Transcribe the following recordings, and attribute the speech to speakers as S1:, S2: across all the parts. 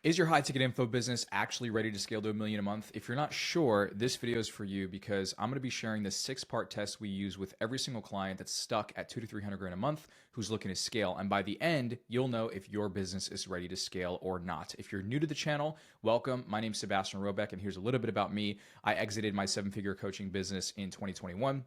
S1: Is your high ticket info business actually ready to scale to a million a month? If you're not sure, this video is for you because I'm going to be sharing the 6-part test we use with every single client that's stuck at 2 to 300 grand a month who's looking to scale. And by the end, you'll know if your business is ready to scale or not. If you're new to the channel, welcome. My name's Sebastian Robeck, and here's a little bit about me. I exited my 7-figure coaching business in 2021.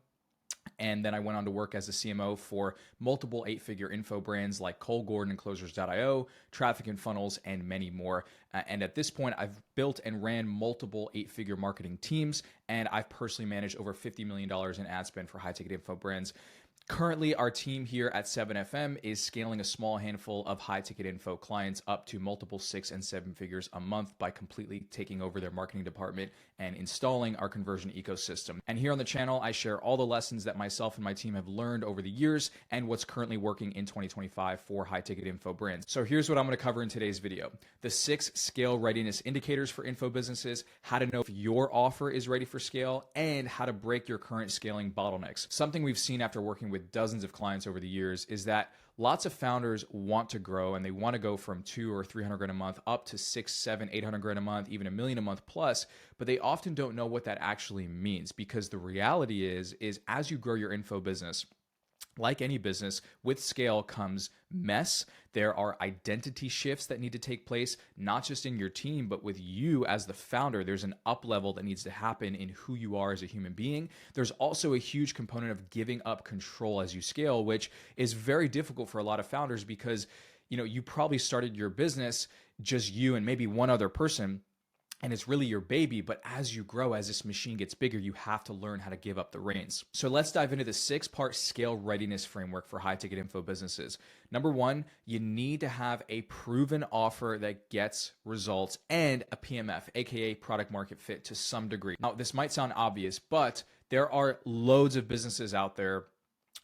S1: And then I went on to work as a CMO for multiple 8-figure info brands like Cole Gordon and Closers.io, Traffic and Funnels, and many more. And at this point, I've built and ran multiple 8-figure marketing teams, and I've personally managed over $50 million in ad spend for high-ticket info brands. Currently, our team here at 7FM is scaling a small handful of high-ticket info clients up to multiple 6 and 7 figures a month by completely taking over their marketing department and installing our conversion ecosystem. And here on the channel, I share all the lessons that myself and my team have learned over the years and what's currently working in 2025 for high-ticket info brands. So here's what I'm going to cover in today's video: the 6 scale readiness indicators for info businesses, how to know if your offer is ready for scale, and how to break your current scaling bottlenecks. Something we've seen after working with dozens of clients over the years is that lots of founders want to grow and they want to go from 2 or 300 grand a month up to 6, 7, 800 grand a month, even a million a month plus, but they often don't know what that actually means, because the reality is as you grow your info business, like any business, with scale comes mess. There are identity shifts that need to take place, not just in your team, but with you as the founder. There's an up level that needs to happen in who you are as a human being. There's also a huge component of giving up control as you scale, which is very difficult for a lot of founders because, you probably started your business, just you and maybe one other person, and it's really your baby. But as you grow, as this machine gets bigger, you have to learn how to give up the reins. So let's dive into the 6-part scale readiness framework for high ticket info businesses. Number 1, you need to have a proven offer that gets results and a PMF, aka product market fit, to some degree. Now, this might sound obvious, but there are loads of businesses out there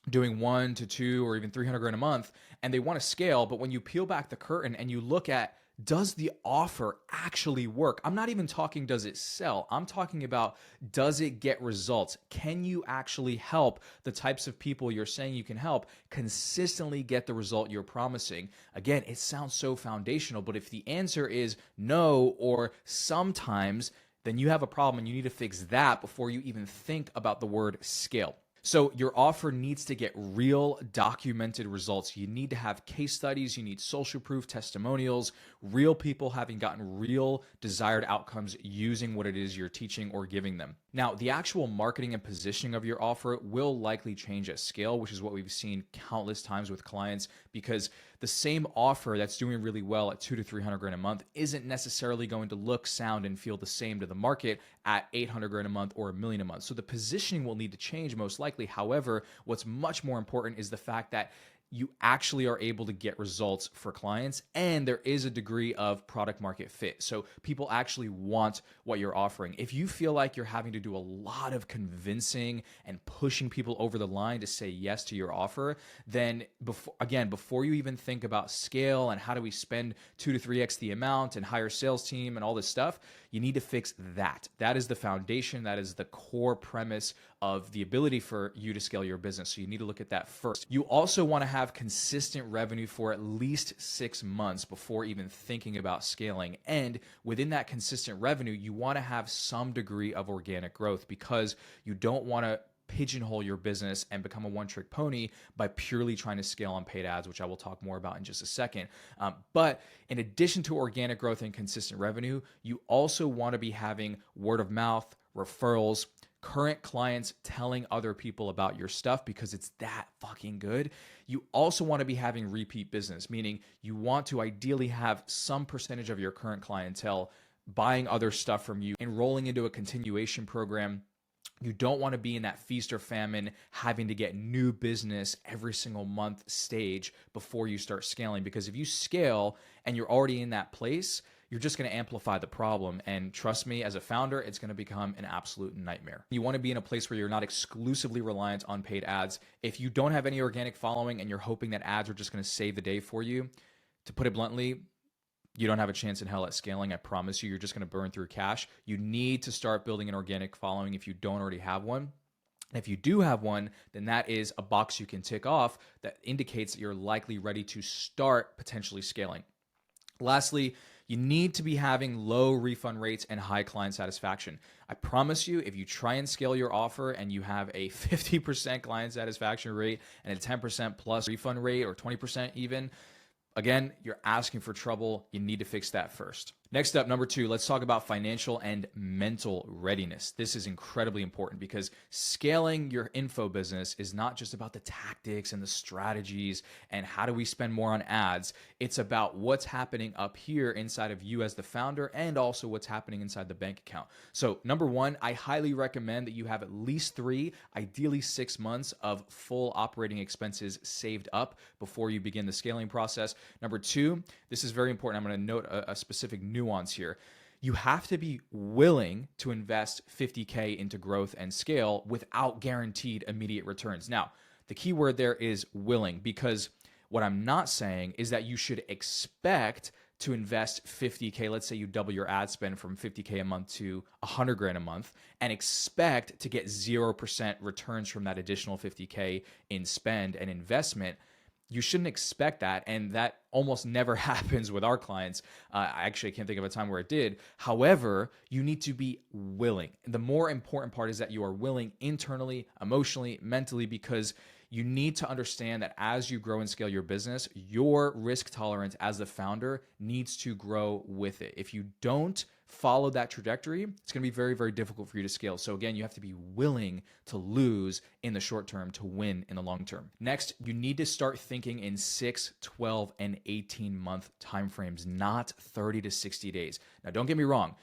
S1: doing 1 to 2 or even 300 grand a month, and they want to scale. But when you peel back the curtain and you look at, does the offer actually work? I'm not even talking does it sell. I'm talking about, does it get results? Can you actually help the types of people you're saying you can help consistently get the result you're promising? Again, it sounds so foundational, but if the answer is no or sometimes, then you have a problem and you need to fix that before you even think about the word scale. So your offer needs to get real documented results. You need to have case studies, you need social proof, testimonials, real people having gotten real desired outcomes using what it is you're teaching or giving them. Now, the actual marketing and positioning of your offer will likely change at scale, which is what we've seen countless times with clients, because the same offer that's doing really well at 2 to 300 grand a month isn't necessarily going to look, sound, and feel the same to the market at 800 grand a month or a million a month. So the positioning will need to change most likely. However, what's much more important is the fact that you actually are able to get results for clients, and there is a degree of product market fit. So people actually want what you're offering. If you feel like you're having to do a lot of convincing and pushing people over the line to say yes to your offer, then before you even think about scale and how do we spend 2 to 3x the amount and hire a sales team and all this stuff, you need to fix that. That is the foundation. That is the core premise of the ability for you to scale your business. So you need to look at that first. You also want to have consistent revenue for at least 6 months before even thinking about scaling. And within that consistent revenue, you want to have some degree of organic growth, because you don't want to pigeonhole your business and become a one-trick pony by purely trying to scale on paid ads, which I will talk more about in just a second. But in addition to organic growth and consistent revenue, you also want to be having word of mouth, referrals, current clients telling other people about your stuff because it's that fucking good. You also want to be having repeat business, meaning you want to ideally have some percentage of your current clientele buying other stuff from you, enrolling into a continuation program. You don't want to be in that feast or famine, having to get new business every single month stage before you start scaling. Because if you scale and you're already in that place, you're just going to amplify the problem. And trust me, as a founder, it's going to become an absolute nightmare. You want to be in a place where you're not exclusively reliant on paid ads. If you don't have any organic following and you're hoping that ads are just going to save the day for you, to put it bluntly, you don't have a chance in hell at scaling. I promise you, you're just going to burn through cash. You need to start building an organic following if you don't already have one. And if you do have one, then that is a box you can tick off that indicates that you're likely ready to start potentially scaling. Lastly, You need to be having low refund rates and high client satisfaction. I promise you, if you try and scale your offer and you have a 50% client satisfaction rate and a 10% plus refund rate, or 20% even, again, you're asking for trouble. You need to fix that first. Next up, number 2, let's talk about financial and mental readiness. This is incredibly important because scaling your info business is not just about the tactics and the strategies and how do we spend more on ads. It's about what's happening up here inside of you as the founder and also what's happening inside the bank account. So number 1, I highly recommend that you have at least 3, ideally 6 months of full operating expenses saved up before you begin the scaling process. Number 2, this is very important. I'm going to note a specific nuance here. You have to be willing to invest $50K into growth and scale without guaranteed immediate returns. Now, the key word there is willing, because what I'm not saying is that you should expect to invest $50K. Let's say you double your ad spend from $50K a month to $100,000 a month and expect to get 0% returns from that additional $50K in spend and investment. You shouldn't expect that, and that almost never happens with our clients. I can't think of a time where it did. However, you need to be willing. The more important part is that you are willing internally, emotionally, mentally, because you need to understand that as you grow and scale your business, your risk tolerance as the founder needs to grow with it. If you don't follow that trajectory, it's going to be very, very difficult for you to scale. So again, you have to be willing to lose in the short term to win in the long term. Next, you need to start thinking in 6, 12, and 18-month timeframes, not 30 to 60 days. Now, don't get me wrong.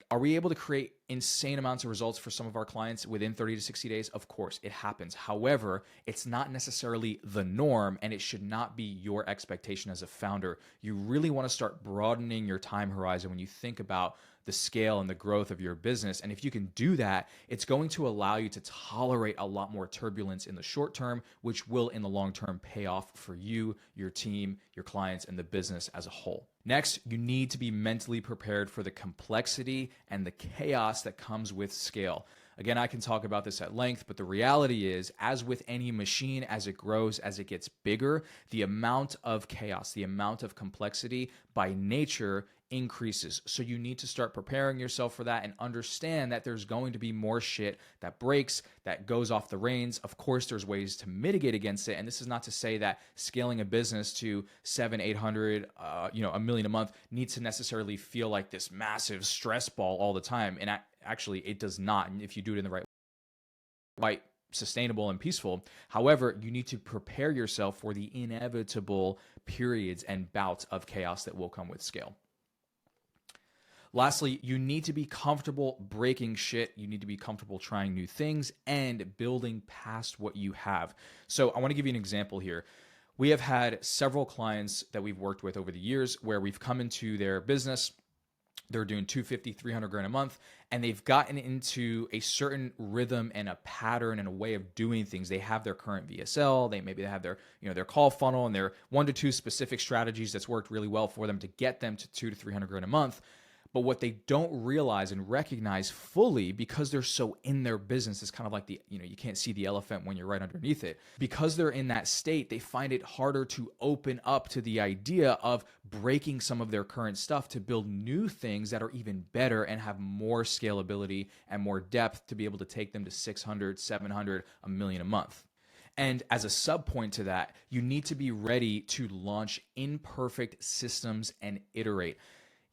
S1: Are we able to create insane amounts of results for some of our clients within 30 to 60 days? Of course, it happens. However, it's not necessarily the norm, and it should not be your expectation as a founder. You really want to start broadening your time horizon when you think about the scale and the growth of your business. And if you can do that, it's going to allow you to tolerate a lot more turbulence in the short term, which will in the long term pay off for you, your team, your clients, and the business as a whole. Next, you need to be mentally prepared for the complexity and the chaos that comes with scale. Again, I can talk about this at length, but the reality is, as with any machine, as it grows, as it gets bigger, the amount of chaos, the amount of complexity by nature increases. So you need to start preparing yourself for that and understand that there's going to be more shit that breaks, that goes off the reins. Of course, there's ways to mitigate against it. And this is not to say that scaling a business to 700, 800, $1 million a month needs to necessarily feel like this massive stress ball all the time. And actually, it does not. And if you do it in the right sustainable and peaceful. However, you need to prepare yourself for the inevitable periods and bouts of chaos that will come with scale. Lastly, you need to be comfortable breaking shit. You need to be comfortable trying new things and building past what you have. So I want to give you an example here. We have had several clients that we've worked with over the years where we've come into their business. They're doing $250,000, $300,000 a month, and they've gotten into a certain rhythm and a pattern and a way of doing things. They have their current VSL. They have their call funnel and their 1 to 2 specific strategies that's worked really well for them to get them to $200,000 to $300,000 a month. But what they don't realize and recognize fully, because they're so in their business, is kind of like you can't see the elephant when you're right underneath it. Because they're in that state, they find it harder to open up to the idea of breaking some of their current stuff to build new things that are even better and have more scalability and more depth to be able to take them to 600, 700, $1 million a month. And as a sub point to that, you need to be ready to launch imperfect systems and iterate.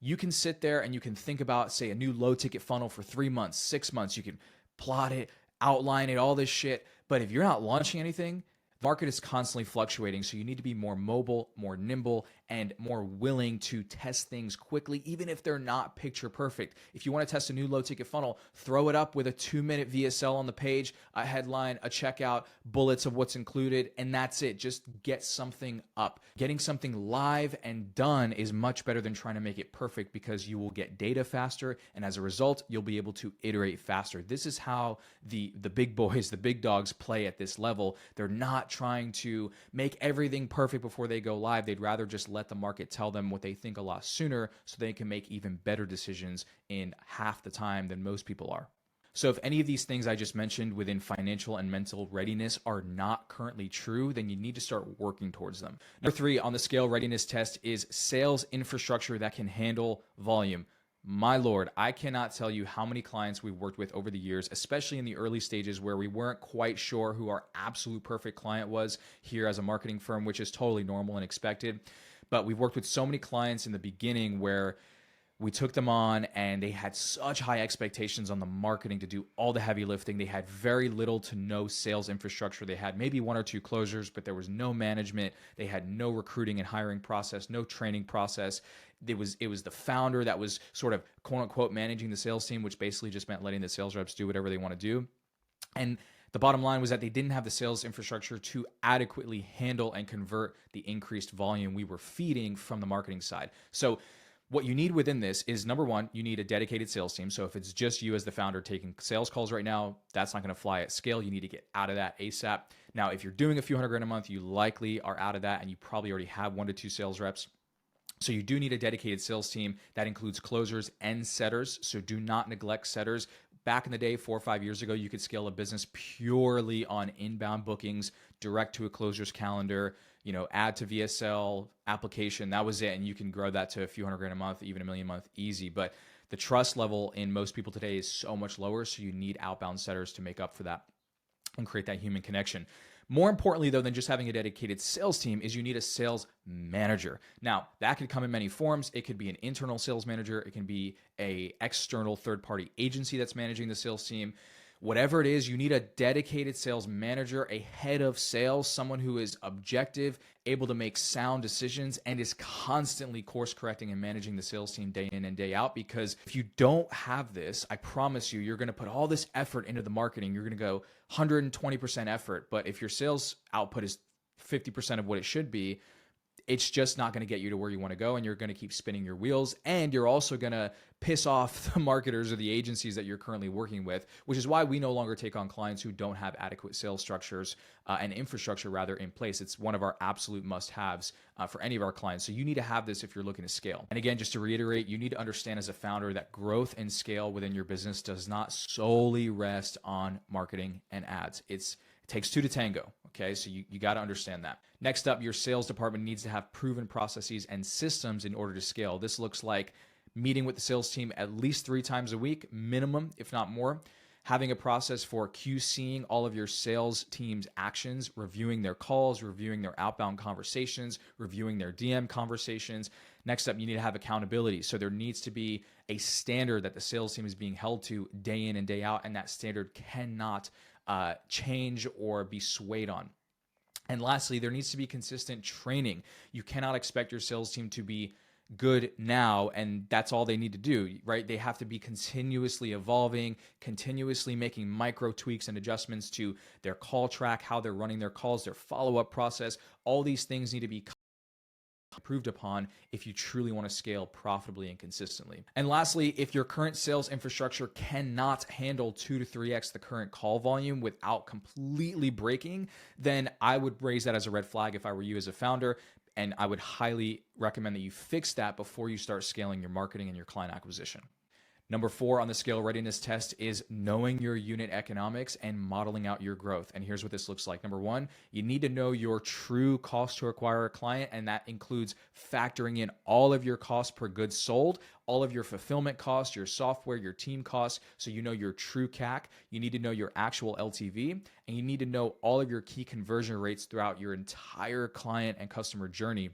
S1: You can sit there and you can think about, say, a new low ticket funnel for 3 months, 6 months. You can plot it, outline it, all this shit. But if you're not launching anything, the market is constantly fluctuating. So you need to be more mobile, more nimble, and more willing to test things quickly, even if they're not picture perfect. If you want to test a new low ticket funnel, throw it up with a 2-minute VSL on the page, a headline, a checkout, bullets of what's included, and that's it. Just get something up. Getting something live and done is much better than trying to make it perfect, because you will get data faster, and as a result, you'll be able to iterate faster. This is how the big boys, the big dogs play at this level. They're not trying to make everything perfect before they go live. They'd rather just let the market tell them what they think a lot sooner so they can make even better decisions in half the time than most people are. So if any of these things I just mentioned within financial and mental readiness are not currently true, then you need to start working towards them. Number 3 on the scale readiness test is sales infrastructure that can handle volume. My Lord, I cannot tell you how many clients we've worked with over the years, especially in the early stages where we weren't quite sure who our absolute perfect client was here as a marketing firm, which is totally normal and expected. But we've worked with so many clients in the beginning where we took them on and they had such high expectations on the marketing to do all the heavy lifting. They had very little to no sales infrastructure. They had maybe 1 or 2 closers, but there was no management. They had no recruiting and hiring process, no training process. It was the founder that was sort of quote unquote managing the sales team, which basically just meant letting the sales reps do whatever they want to do. And the bottom line was that they didn't have the sales infrastructure to adequately handle and convert the increased volume we were feeding from the marketing side. So what you need within this is, number 1, you need a dedicated sales team. So if it's just you as the founder taking sales calls right now, that's not going to fly at scale. You need to get out of that ASAP. Now, if you're doing a few $100,000 a month, you likely are out of that and you probably already have 1 to 2 sales reps. So you do need a dedicated sales team that includes closers and setters. So do not neglect setters. Back in the day, 4 or 5 years ago, you could scale a business purely on inbound bookings, direct to a closer's calendar, add to VSL application. That was it. And you can grow that to a few $100,000 a month, even $1 million a month, easy. But the trust level in most people today is so much lower. So you need outbound setters to make up for that and create that human connection. More importantly, though, than just having a dedicated sales team is you need a sales manager. Now, that could come in many forms. It could be an internal sales manager. It can be an external third-party agency that's managing the sales team. Whatever it is, you need a dedicated sales manager, a head of sales, someone who is objective, able to make sound decisions, and is constantly course correcting and managing the sales team day in and day out. Because if you don't have this, I promise you, you're going to put all this effort into the marketing. You're going to go 120% effort. But if your sales output is 50% of what it should be, it's just not going to get you to where you want to go, and you're going to keep spinning your wheels, and you're also going to piss off the marketers or the agencies that you're currently working with, which is why we no longer take on clients who don't have adequate sales structures and infrastructure rather in place. It's one of our absolute must-haves for any of our clients. So you need to have this if you're looking to scale. And again, just to reiterate, you need to understand as a founder that growth and scale within your business does not solely rest on marketing and ads. It takes 2 to tango, okay? So you got to understand that. Next up, your sales department needs to have proven processes and systems in order to scale. This looks like meeting with the sales team at least 3 times a week, minimum, if not more. Having a process for QCing all of your sales team's actions, reviewing their calls, reviewing their outbound conversations, reviewing their DM conversations. Next up, you need to have accountability. So there needs to be a standard that the sales team is being held to day in and day out, and that standard cannot change or be swayed on. And lastly, there needs to be consistent training. You cannot expect your sales team to be good now and that's all they need to do, right? They have to be continuously evolving, continuously making micro tweaks and adjustments to their call track, how they're running their calls, their follow-up process. All these things need to be improved upon if you truly want to scale profitably and consistently. And lastly, if your current sales infrastructure cannot handle 2 to 3x the current call volume without completely breaking, then I would raise that as a red flag if I were you as a founder. And I would highly recommend that you fix that before you start scaling your marketing and your client acquisition. Number 4 on the scale readiness test is knowing your unit economics and modeling out your growth. And here's what this looks like. Number 1, you need to know your true cost to acquire a client, and that includes factoring in all of your costs per goods sold, all of your fulfillment costs, your software, your team costs, so you know your true CAC. You need to know your actual LTV, and you need to know all of your key conversion rates throughout your entire client and customer journey.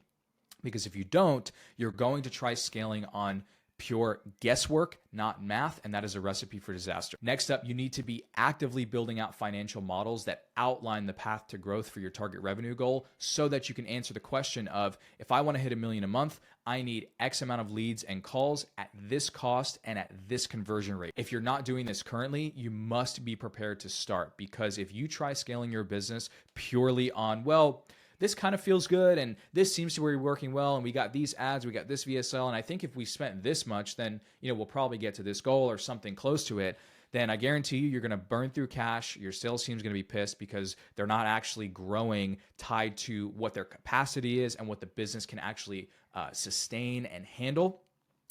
S1: Because if you don't, you're going to try scaling on pure guesswork, not math, and that is a recipe for disaster. Next up, you need to be actively building out financial models that outline the path to growth for your target revenue goal so that you can answer the question of, if I want to hit $1 million a month, I need X amount of leads and calls at this cost and at this conversion rate. If you're not doing this currently, you must be prepared to start, because if you try scaling your business purely on, well, this kind of feels good and this seems to be working well and we got these ads, we got this VSL, and I think if we spent this much, then we'll probably get to this goal or something close to it, then I guarantee you're going to burn through cash. Your sales team's going to be pissed because they're not actually growing tied to what their capacity is and what the business can actually sustain and handle.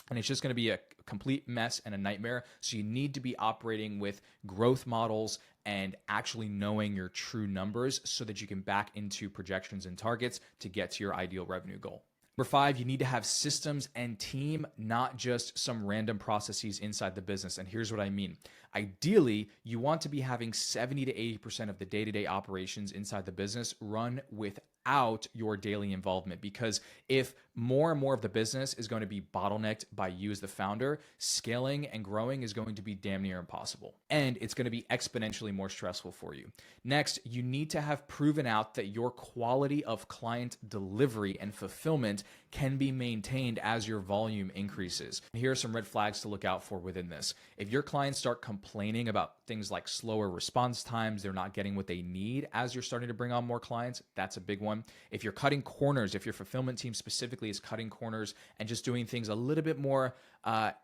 S1: and it's just going to be a complete mess and a nightmare. So you need to be operating with growth models and actually knowing your true numbers so that you can back into projections and targets to get to your ideal revenue goal. Number 5, you need to have systems and team, not just some random processes inside the business. And here's what I mean. Ideally, you want to be having 70 to 80% of the day-to-day operations inside the business run without your daily involvement. Because if more and more of the business is going to be bottlenecked by you as the founder, scaling and growing is going to be damn near impossible. And it's going to be exponentially more stressful for you. Next, you need to have proven out that your quality of client delivery and fulfillment can be maintained as your volume increases. Here are some red flags to look out for within this. If your clients start complaining about things like slower response times, they're not getting what they need as you're starting to bring on more clients, that's a big one. If you're cutting corners, if your fulfillment team specifically is cutting corners and just doing things a little bit more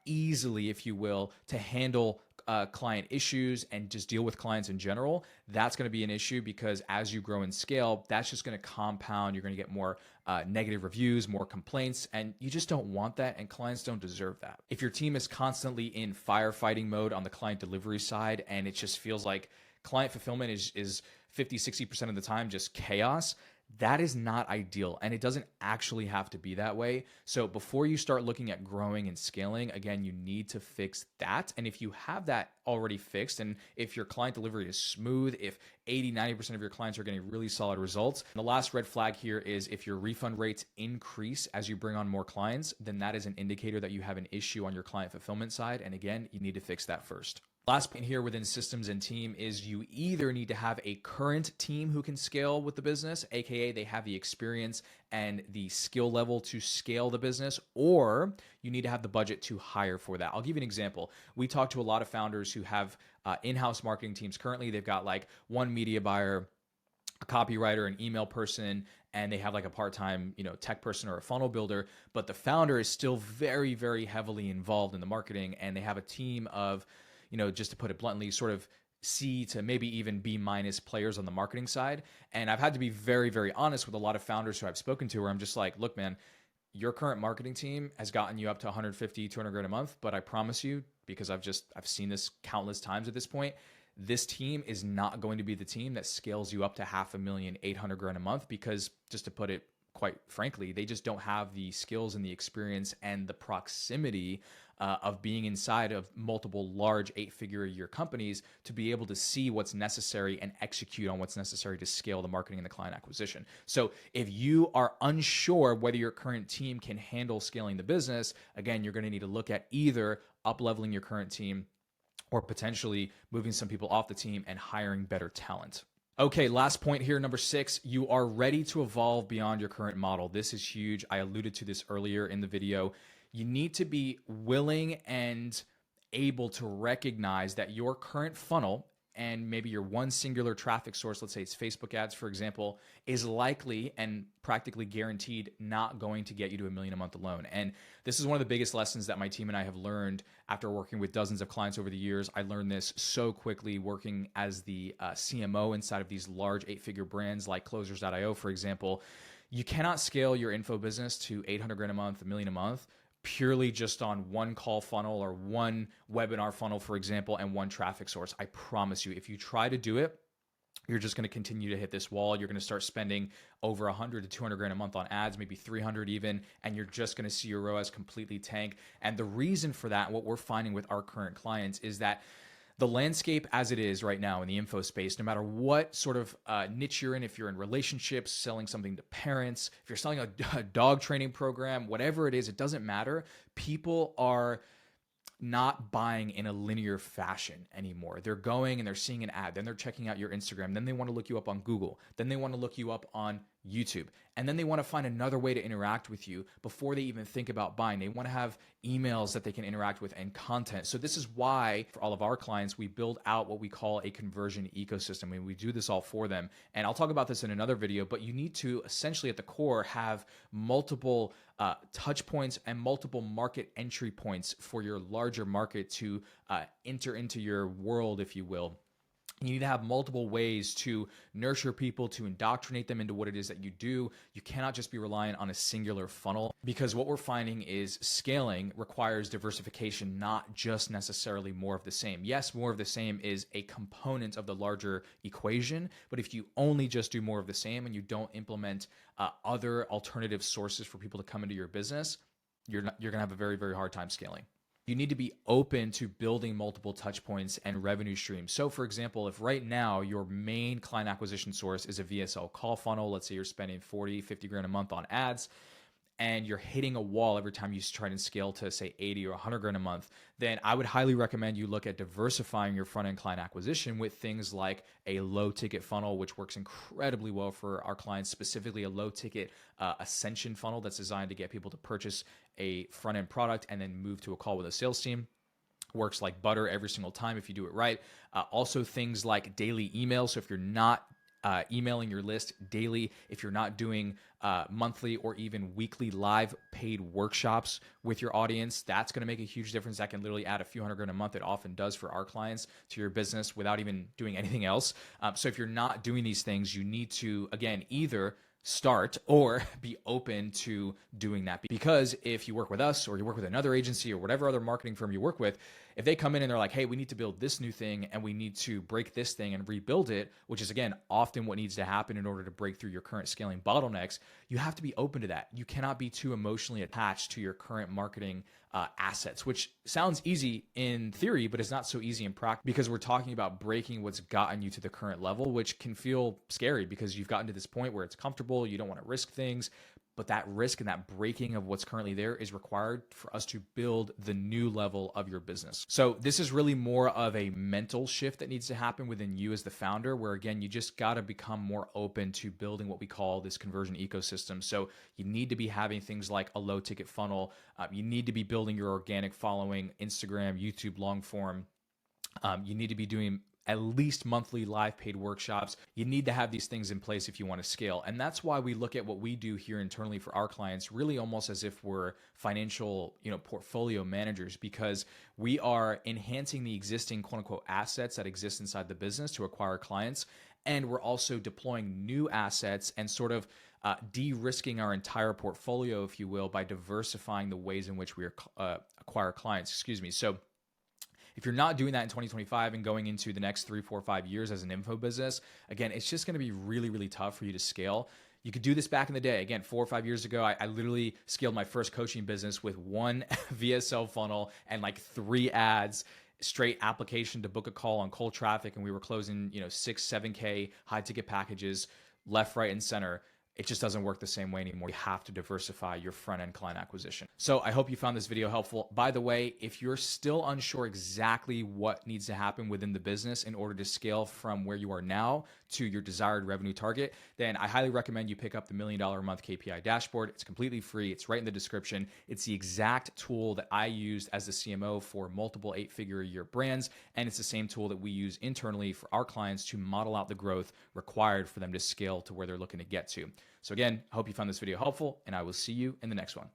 S1: easily, if you will, to handle client issues and just deal with clients in general, that's going to be an issue, because as you grow and scale, that's just going to compound. You're going to get more negative reviews, more complaints, and you just don't want that, and clients don't deserve that. If your team is constantly in firefighting mode on the client delivery side and it just feels like client fulfillment is 50, 60% of the time just chaos, that is not ideal, and it doesn't actually have to be that way. So before you start looking at growing and scaling, again, you need to fix that. And if you have that already fixed, and if your client delivery is smooth, if 80, 90% of your clients are getting really solid results, and the last red flag here is if your refund rates increase as you bring on more clients, then that is an indicator that you have an issue on your client fulfillment side. And again, you need to fix that first. Last point here within systems and team is you either need to have a current team who can scale with the business, aka they have the experience and the skill level to scale the business, or you need to have the budget to hire for that. I'll give you an example. We talk to a lot of founders who have in-house marketing teams. Currently, they've got like one media buyer, a copywriter, an email person, and they have like a part-time, tech person or a funnel builder, but the founder is still very, very heavily involved in the marketing, and they have a team of, just to put it bluntly, sort of C to maybe even B- players on the marketing side. And I've had to be very, very honest with a lot of founders who I've spoken to, where I'm just like, look, man, your current marketing team has gotten you up to 150, 200 grand a month, but I promise you, because I've seen this countless times at this point, this team is not going to be the team that scales you up to 500,000, 800 grand a month, because, just to put it quite frankly, they just don't have the skills and the experience and the proximity of being inside of multiple large 8-figure-a-year companies to be able to see what's necessary and execute on what's necessary to scale the marketing and the client acquisition. So if you are unsure whether your current team can handle scaling the business, again, you're going to need to look at either up-leveling your current team or potentially moving some people off the team and hiring better talent. Okay, last point here, number 6, you are ready to evolve beyond your current model. This is huge. I alluded to this earlier in the video. You need to be willing and able to recognize that your current funnel and maybe your one singular traffic source, let's say it's Facebook ads, for example, is likely and practically guaranteed not going to get you to $1 million a month alone. And this is one of the biggest lessons that my team and I have learned after working with dozens of clients over the years. I learned this so quickly working as the CMO inside of these large 8-figure brands like Closers.io, for example. You cannot scale your info business to 800 grand a month, $1 million a month, purely just on one call funnel or one webinar funnel, for example, and one traffic source. I promise you, if you try to do it, you're just going to continue to hit this wall. You're going to start spending over 100 to 200 grand a month on ads, maybe 300 even, and you're just going to see your ROAS completely tank. And the reason for that, what we're finding with our current clients, is that the landscape as it is right now in the info space, no matter what sort of niche you're in, if you're in relationships, selling something to parents, if you're selling a dog training program, whatever it is, it doesn't matter. People are not buying in a linear fashion anymore. They're going and they're seeing an ad, then they're checking out your Instagram, then they want to look you up on Google, then they want to look you up on YouTube, and then they want to find another way to interact with you before they even think about buying. They want to have emails that they can interact with and content. So this is why for all of our clients, we build out what we call a conversion ecosystem. I mean, we do this all for them. And I'll talk about this in another video, but you need to essentially at the core have multiple touch points and multiple market entry points for your larger market to enter into your world, if you will. You need to have multiple ways to nurture people, to indoctrinate them into what it is that you do. You cannot just be reliant on a singular funnel, because what we're finding is scaling requires diversification, not just necessarily more of the same. Yes, more of the same is a component of the larger equation, but if you only just do more of the same and you don't implement other alternative sources for people to come into your business, you're going to have a very, very hard time scaling. You need to be open to building multiple touch points and revenue streams. So for example, if right now your main client acquisition source is a VSL call funnel, let's say you're spending 40, 50 grand a month on ads, and you're hitting a wall every time you try and scale to say 80 or 100 grand a month, then I would highly recommend you look at diversifying your front end client acquisition with things like a low ticket funnel, which works incredibly well for our clients, specifically a low ticket ascension funnel that's designed to get people to purchase a front end product and then move to a call with a sales team. Works like butter every single time if you do it right. Also things like daily emails. So if you're not emailing your list daily, if you're not doing monthly or even weekly live paid workshops with your audience, that's going to make a huge difference. That can literally add a few hundred grand a month. It often does for our clients to your business without even doing anything else. So if you're not doing these things, you need to, again, either start or be open to doing that. Because if you work with us or you work with another agency or whatever other marketing firm you work with, if they come in and they're like, hey, we need to build this new thing and we need to break this thing and rebuild it, which is again, often what needs to happen in order to break through your current scaling bottlenecks, you have to be open to that. You cannot be too emotionally attached to your current marketing assets, which sounds easy in theory, but it's not so easy in practice, because we're talking about breaking what's gotten you to the current level, which can feel scary because you've gotten to this point where it's comfortable, you don't want to risk things. But that risk and that breaking of what's currently there is required for us to build the new level of your business. So this is really more of a mental shift that needs to happen within you as the founder, where again, you just got to become more open to building what we call this conversion ecosystem. So you need to be having things like a low ticket funnel. You need to be building your organic following, Instagram, YouTube, long form. You need to be doing at least monthly live paid workshops. You need to have these things in place if you want to scale. And that's why we look at what we do here internally for our clients really almost as if we're financial, portfolio managers, because we are enhancing the existing quote unquote assets that exist inside the business to acquire clients. And we're also deploying new assets and sort of de-risking our entire portfolio, if you will, by diversifying the ways in which we acquire clients. So if you're not doing that in 2025 and going into the next 3, 4, 5 years as an info business, again, it's just going to be really, really tough for you to scale. You could do this back in the day. Again, 4 or 5 years ago, I literally scaled my first coaching business with one VSL funnel and like 3 ads, straight application to book a call on cold traffic. And we were closing, 6, 7K high ticket packages left, right, and center. It just doesn't work the same way anymore. You have to diversify your front end client acquisition. So I hope you found this video helpful. By the way, if you're still unsure exactly what needs to happen within the business in order to scale from where you are now to your desired revenue target, then I highly recommend you pick up the $1 Million a Month KPI dashboard. It's completely free. It's right in the description. It's the exact tool that I used as the CMO for multiple 8-figure a year brands. And it's the same tool that we use internally for our clients to model out the growth required for them to scale to where they're looking to get to. So again, I hope you found this video helpful, and I will see you in the next one.